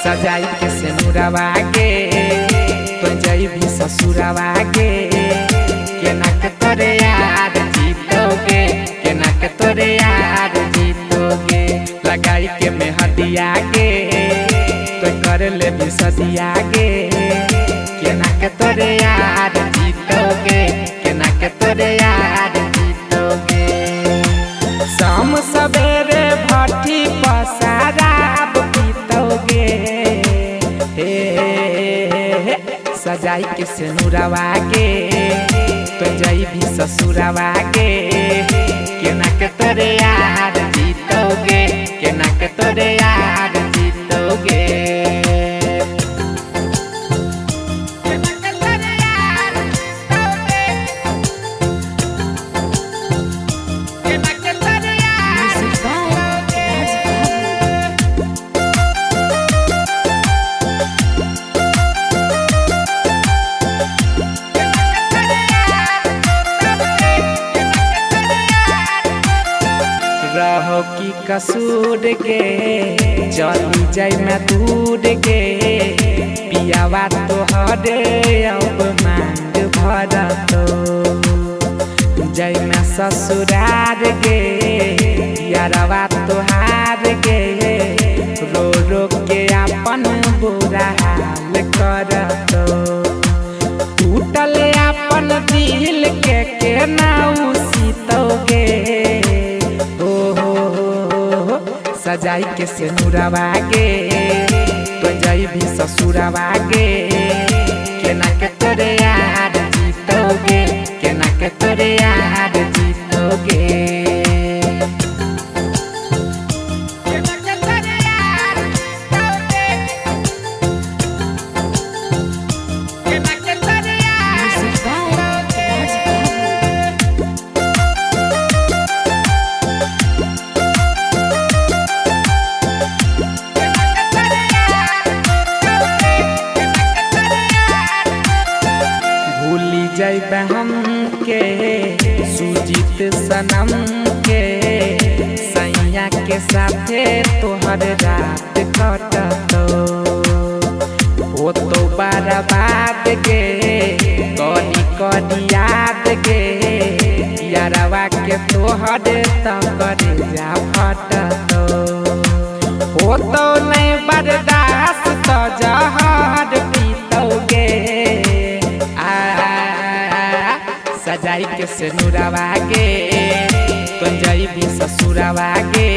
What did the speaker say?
सजाई के सेनुरवा गे तो जाई भी ससुरवा गे केना के तोरे यार जीतोगे केना के तोरे यार जीतोगे लगाई के मेहंदिया गे तो कर ले भी सदिया गे केना के तोरे यार जीतोगे केना के तोरे यार जीतोगे शाम सवेरे भट्टी पसाराब पीतोगे सजाई के सेनुरवा गे तो जाई भी ससुरवा गे केना के तोरे यार जीतोगे केना के तोरे यार जीतोगे रहो की कसूर गे चली जाई मैं दूर गे पियावा तो हरे अब मांग भर तो जाई मैं ससुरार गे यारवा तो हार गे रो रो के अपन बुरा हाल कर तो टूटल अपन दिल के नाउ सीतोगे सजाई के सेनुरवा गे तो जाई भी ससुरवा गे केना के तोरे यार जीतोगे केना के तोरे यार जीतोगे जैब हम के सुजीत सनम के सैया के साथे तोहर रात कटतो ओ तो बर्बाद गे कनी कनी याद गे यारवा के तोहर तकर जा फटतो ओ तो नहीं बर्दाश्त तो जहर पीतोगे सजाई के सेनुरवा गे तो जाई भी ससुरवा गे